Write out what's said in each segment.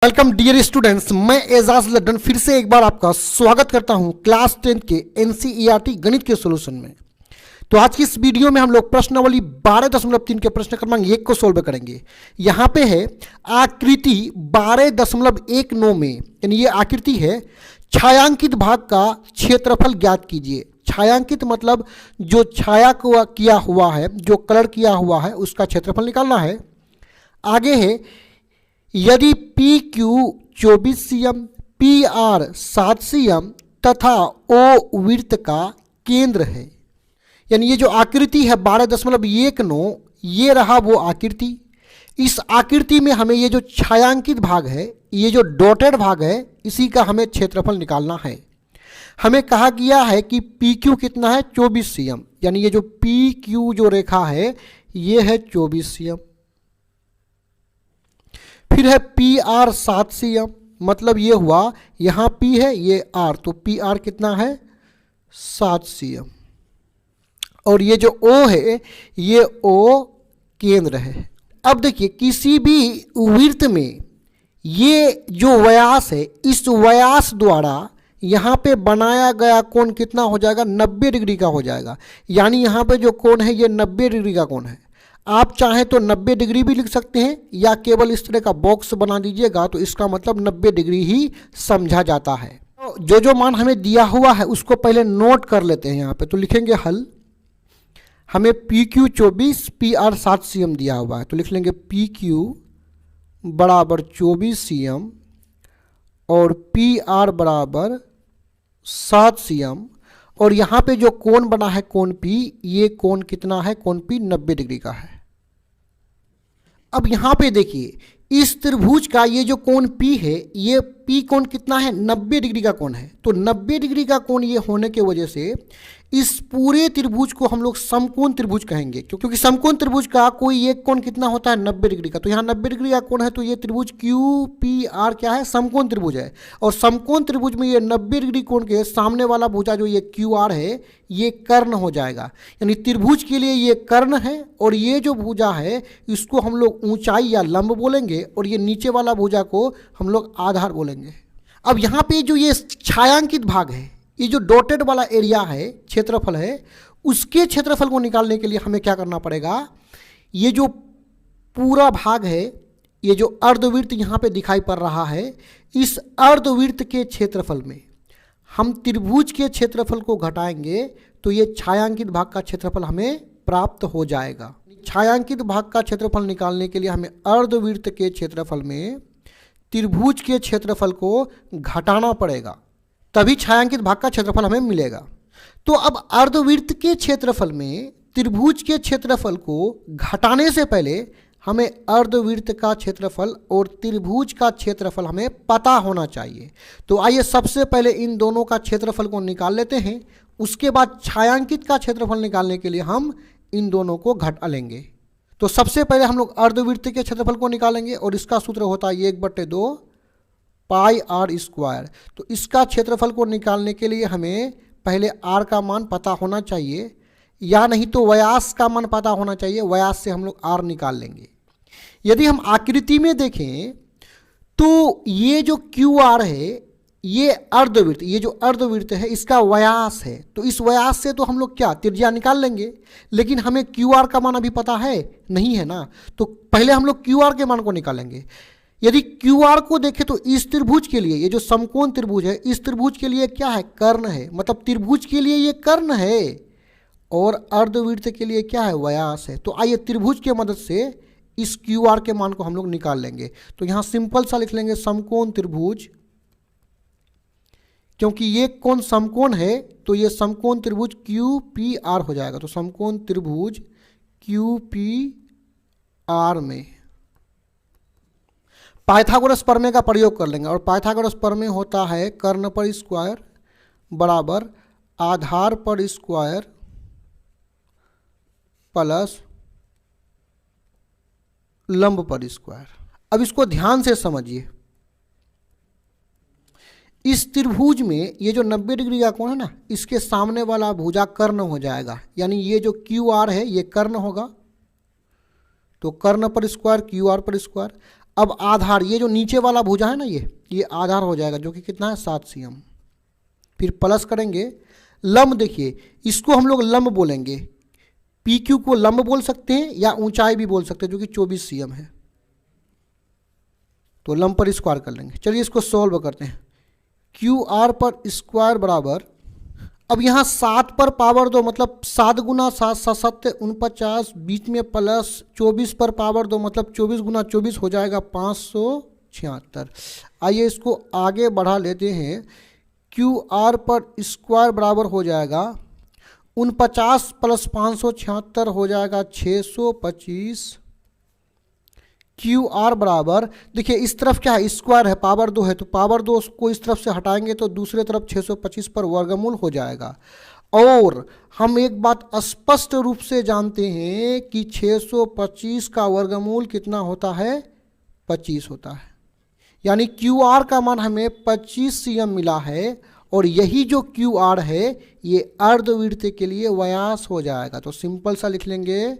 Welcome dear students, मैं एजाज लड्डन फिर से एक बार आपका स्वागत करता हूं क्लास 10 के एनसीईआरटी गणित के सॉल्यूशन में। तो आज की इस वीडियो में हम लोग प्रश्नावली 12.3 के प्रश्न क्रमांक 1 को सोल्व करेंगे। यहां पे है आकृति 12.19 में, यानी ये आकृति है, छायांकित भाग का क्षेत्रफल ज्ञात कीजिए। छायांकित मतलब जो छाया को किया हुआ है, जो कलर किया हुआ है, उसका क्षेत्रफल निकालना है। आगे है, यदि P Q 24 cm, P R 7 cm तथा ओ वृत्त का केंद्र है, यानी ये जो आकृति है 12.19, ये रहा वो आकृति। इस आकृति में हमें ये जो छायांकित भाग है, ये जो डॉटेड भाग है, इसी का हमें क्षेत्रफल निकालना है। हमें कहा गया है कि पी क्यू कितना है, 24 cm, यानी ये जो पी क्यू जो रेखा है ये है 24 cm। फिर है पी आर 7 cm, मतलब ये हुआ, यहाँ पी है ये आर, तो पी आर कितना है 7 cm। और ये जो ओ है, ये ओ केंद्र है। अब देखिए, किसी भी वृत्त में ये जो व्यास है, इस व्यास द्वारा यहाँ पे बनाया गया कोण कितना हो जाएगा, 90 डिग्री का हो जाएगा। यानी यहाँ पे जो कोण है ये 90 डिग्री का कोण है। आप चाहें तो 90 डिग्री भी लिख सकते हैं, या केवल इस तरह का बॉक्स बना दीजिएगा तो इसका मतलब 90 डिग्री ही समझा जाता है। तो जो जो मान हमें दिया हुआ है उसको पहले नोट कर लेते हैं यहाँ पे। तो लिखेंगे हल। हमें P Q 24, P R 7 cm दिया हुआ है, तो लिख लेंगे पी क्यू बराबर 24 cm और पी आर बराबर 7 cm। और यहाँ पे जो कोण बना है कोण पी, ये कोण कितना है, कोण पी 90 डिग्री का है। अब यहाँ पे देखिए, इस त्रिभुज का ये जो कोण पी है, ये पी कोण कितना है, 90 डिग्री का कोण है। तो 90 डिग्री का कोण ये होने के वजह से इस पूरे त्रिभुज को हम लोग समकोण त्रिभुज कहेंगे, क्योंकि समकोण त्रिभुज का कोई एक कोण कितना होता है, 90 डिग्री का। तो यहाँ 90 डिग्री का कोण है, तो ये त्रिभुज क्यू पी आर क्या है, समकोण त्रिभुज है। और समकोण त्रिभुज में ये 90 डिग्री कोण के सामने वाला भुजा जो ये क्यू आर है, ये कर्ण हो जाएगा। यानी त्रिभुज के लिए ये कर्ण है, और ये जो भुजा है इसको हम लोग ऊंचाई या लंब बोलेंगे, और ये नीचे वाला भुजा को हम लोग आधार बोलेंगे। अब यहाँ पे जो ये छायांकित भाग है, ये जो डॉटेड वाला एरिया है, क्षेत्रफल है, उसके क्षेत्रफल को निकालने के लिए हमें क्या करना पड़ेगा, ये जो पूरा भाग है, ये जो अर्धवृत्त यहाँ पे दिखाई पड़ रहा है, इस अर्धवृत्त के क्षेत्रफल में हम त्रिभुज के क्षेत्रफल को घटाएंगे तो ये छायांकित भाग का क्षेत्रफल हमें प्राप्त हो जाएगा। छायांकित भाग का क्षेत्रफल निकालने के लिए हमें अर्धवृत्त के क्षेत्रफल में त्रिभुज के क्षेत्रफल को घटाना पड़ेगा, तभी छायांकित भाग का क्षेत्रफल हमें मिलेगा। तो अब अर्धवृत्त के क्षेत्रफल में त्रिभुज के क्षेत्रफल को घटाने से पहले हमें अर्धवृत्त का क्षेत्रफल और त्रिभुज का क्षेत्रफल हमें पता होना चाहिए। तो आइए सबसे पहले इन दोनों का क्षेत्रफल को निकाल लेते हैं, उसके बाद छायांकित का क्षेत्रफल निकालने के लिए हम इन दोनों को घटा लेंगे। तो सबसे पहले हम लोग अर्धवृत्त के क्षेत्रफल को निकालेंगे, और इसका सूत्र होता है 1/2 पाई आर स्क्वायर। तो इसका क्षेत्रफल को निकालने के लिए हमें पहले आर का मान पता होना चाहिए, या नहीं तो व्यास का मान पता होना चाहिए। व्यास से हम लोग आर निकाल लेंगे। यदि हम आकृति में देखें तो ये जो क्यू आर है, ये अर्धवृत्त, ये जो अर्धवृत्त है इसका व्यास है। तो इस व्यास से तो हम लोग क्या त्रिज्या निकाल लेंगे, लेकिन हमें क्यू आर का मान अभी पता है नहीं है ना। तो पहले हम लोग क्यू आर के मान को निकालेंगे। यदि क्यू आर को देखें तो इस त्रिभुज के लिए, ये जो समकोण त्रिभुज है, इस त्रिभुज के लिए क्या है, कर्ण है। मतलब त्रिभुज के लिए ये कर्ण है, और अर्धवृत्त के लिए क्या है, व्यास है। तो आइए त्रिभुज की मदद से इस क्यू आर के मान को हम लोग निकाल लेंगे। तो यहाँ सिंपल सा लिख लेंगे समकोण त्रिभुज, क्योंकि ये कोण समकोण है तो ये समकोण त्रिभुज क्यू पी आर हो जाएगा। तो समकोण त्रिभुज क्यू पी आर में पाइथागोरस प्रमेय का प्रयोग कर लेंगे, और पाइथागोरस प्रमेय होता है कर्ण पर स्क्वायर बराबर आधार पर स्क्वायर प्लस लंब पर स्क्वायर। अब इसको ध्यान से समझिए। इस त्रिभुज में ये जो 90 डिग्री का कोण है ना, इसके सामने वाला भुजा कर्ण हो जाएगा, यानी ये जो क्यू आर है ये कर्ण होगा। तो कर्ण पर स्क्वायर क्यू आर पर स्क्वायर। अब आधार, ये जो नीचे वाला भुजा है ना, ये आधार हो जाएगा, जो कि कितना है 7 cm। फिर प्लस करेंगे, लंब देखिए, इसको हम लोग लंब बोलेंगे, पी क्यू को लंब बोल सकते हैं या ऊंचाई भी बोल सकते हैं, जो कि 24 cm है। तो लंब पर स्क्वायर कर लेंगे। चलिए इसको सॉल्व करते हैं। क्यू आर पर स्क्वायर बराबर, अब यहाँ 7 पर पावर 2 मतलब 7 गुना 7 7 7 49, बीच में प्लस 24 पर पावर 2 मतलब 24 गुना 24 हो जाएगा 576। आइए इसको आगे बढ़ा लेते हैं। क्यू आर पर स्क्वायर बराबर हो जाएगा 49 प्लस 576 हो जाएगा 625। क्यू आर बराबर, देखिए इस तरफ क्या है, स्क्वायर है, पावर 2 है, तो पावर 2 को इस तरफ से हटाएंगे तो दूसरे तरफ 625 पर वर्गमूल हो जाएगा। और हम एक बात स्पष्ट रूप से जानते हैं कि 625 का वर्गमूल कितना होता है, 25 होता है। यानी क्यू आर का मान हमें 25 cm मिला है, और यही जो क्यू आर है ये अर्धवृत्त के लिए व्यास हो जाएगा। तो सिंपल सा लिख लेंगे,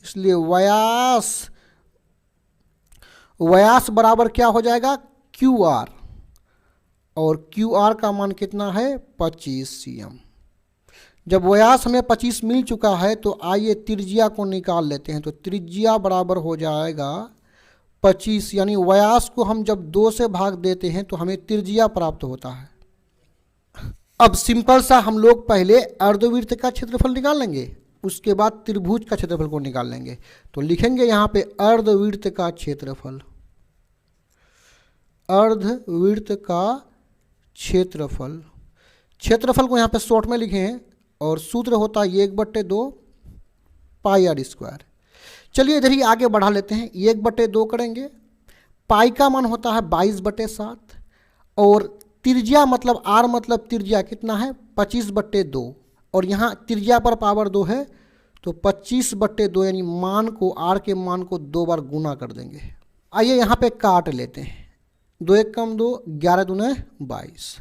इसलिए व्यास बराबर क्या हो जाएगा, क्यू आर, और क्यू आर का मान कितना है 25 cm। जब व्यास हमें 25 मिल चुका है तो आइए त्रिज्या को निकाल लेते हैं। तो त्रिज्या बराबर हो जाएगा 25, यानी व्यास को हम जब 2 से भाग देते हैं तो हमें त्रिज्या प्राप्त होता है। अब सिंपल सा हम लोग पहले अर्धवृत्त का क्षेत्रफल निकाल लेंगे, उसके बाद त्रिभुज का क्षेत्रफल को निकाल लेंगे। तो लिखेंगे यहाँ पे अर्धवृत्त का क्षेत्रफल, अर्धवृत्त का क्षेत्रफल को यहाँ पे शॉर्ट में लिखे हैं, और सूत्र होता है 1/2 पाई आर स्क्वायर। चलिए इधर ही आगे बढ़ा लेते हैं, 1/2 करेंगे, पाई का मान होता है 22/7, और त्रिज्या मतलब आर मतलब त्रिज्या कितना है 25/2, और यहाँ त्रिज्या पर पावर 2 है तो 25/2, यानी मान को, आर के मान को 2 बार गुना कर देंगे। आइए यहाँ पे काट लेते हैं, 2 1 कम 2, 11 दूने 22।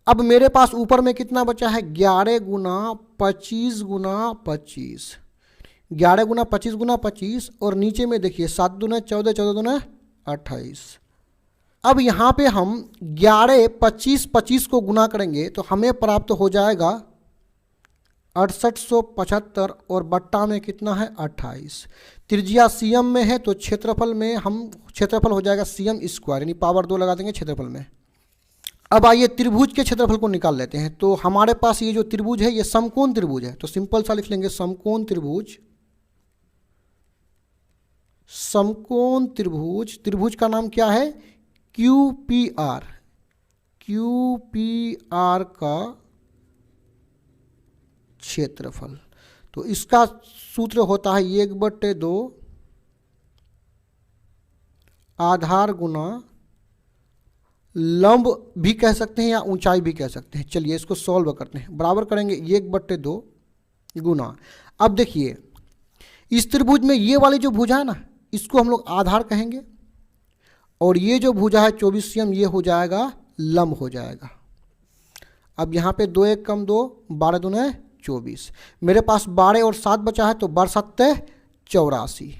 अब मेरे पास ऊपर में कितना बचा है, 11 गुना 25 गुना 25, 11 गुना 25 गुना 25, और नीचे में देखिए 7 दूने 14, 14 दूने 28। अब यहाँ पे हम 11 25 25 को गुना करेंगे तो हमें प्राप्त हो जाएगा 6875, और बट्टा में कितना है 28। त्रिज्या cm में है तो क्षेत्रफल हो जाएगा cm स्क्वायर, यानी पावर 2 लगा देंगे क्षेत्रफल में। अब आइए त्रिभुज के क्षेत्रफल को निकाल लेते हैं। तो हमारे पास ये जो त्रिभुज है ये समकोण त्रिभुज है, तो सिंपल सा लिख लेंगे समकोण त्रिभुज। समकोण त्रिभुज, त्रिभुज का नाम क्या है, QPR, QPR का क्षेत्रफल। तो इसका सूत्र होता है 1/2 आधार गुना लंब भी कह सकते हैं या ऊंचाई भी कह सकते हैं। चलिए इसको सॉल्व करते हैं। बराबर करेंगे 1/2 गुना, अब देखिए इस त्रिभुज में ये वाली जो भुजा है ना, इसको हम लोग आधार कहेंगे, और ये जो भुजा है 24 cm ये हो जाएगा लंब हो जाएगा। अब यहाँ पे 2 1 कम 2, 12 दूने 24, मेरे पास 12 और 7 बचा है तो 12 7 84,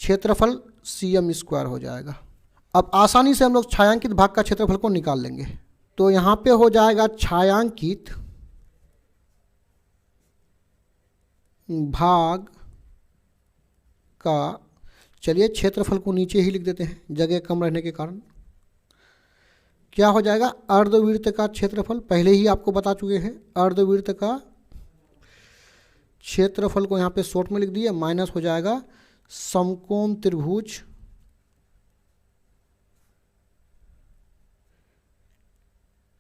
क्षेत्रफल cm स्क्वायर हो जाएगा। अब आसानी से हम लोग छायांकित भाग का क्षेत्रफल को निकाल लेंगे। तो यहाँ पे हो जाएगा छायांकित भाग का, चलिए क्षेत्रफल को नीचे ही लिख देते हैं जगह कम रहने के कारण। क्या हो जाएगा, अर्धवृत्त का क्षेत्रफल, पहले ही आपको बता चुके हैं, अर्धवृत्त का क्षेत्रफल को यहाँ पे शॉर्ट में लिख दिए, माइनस हो जाएगा समकोण त्रिभुज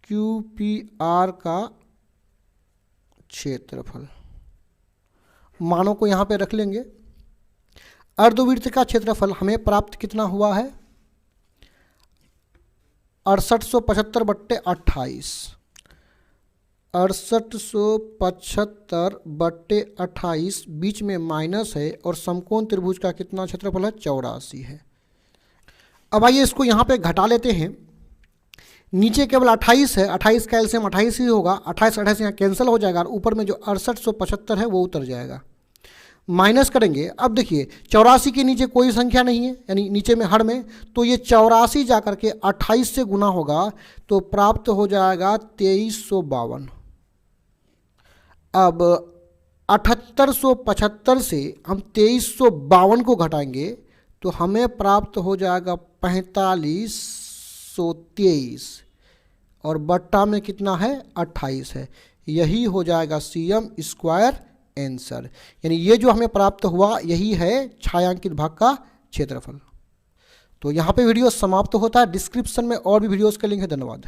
QPR का क्षेत्रफल। मानों को यहाँ पे रख लेंगे। अर्धवृत्त का क्षेत्रफल हमें प्राप्त कितना हुआ है, 6875/28, 6875/28, बीच में माइनस है, और समकोण त्रिभुज का कितना क्षेत्रफल है 84 है। अब आइए इसको यहाँ पे घटा लेते हैं। नीचे केवल 28 है, 28 का एलसीएम 28 ही होगा, 28 28 यहाँ कैंसिल हो जाएगा, और ऊपर में जो 6875 है वो उतर जाएगा। माइनस करेंगे। अब देखिए 84 के नीचे कोई संख्या नहीं है, यानी नीचे में हर में, तो ये 84 जा करके 28 से गुना होगा तो प्राप्त हो जाएगा 2352। अब 7875 से हम 2352 को घटाएंगे तो हमें प्राप्त हो जाएगा 4523 और बट्टा में कितना है 28 है। यही हो जाएगा CM स्क्वायर आंसर। यानी ये जो हमें प्राप्त हुआ यही है छायांकित भाग का क्षेत्रफल। तो यहाँ पे वीडियो समाप्त होता है। डिस्क्रिप्शन में और भी वीडियोस का लिंक है। धन्यवाद।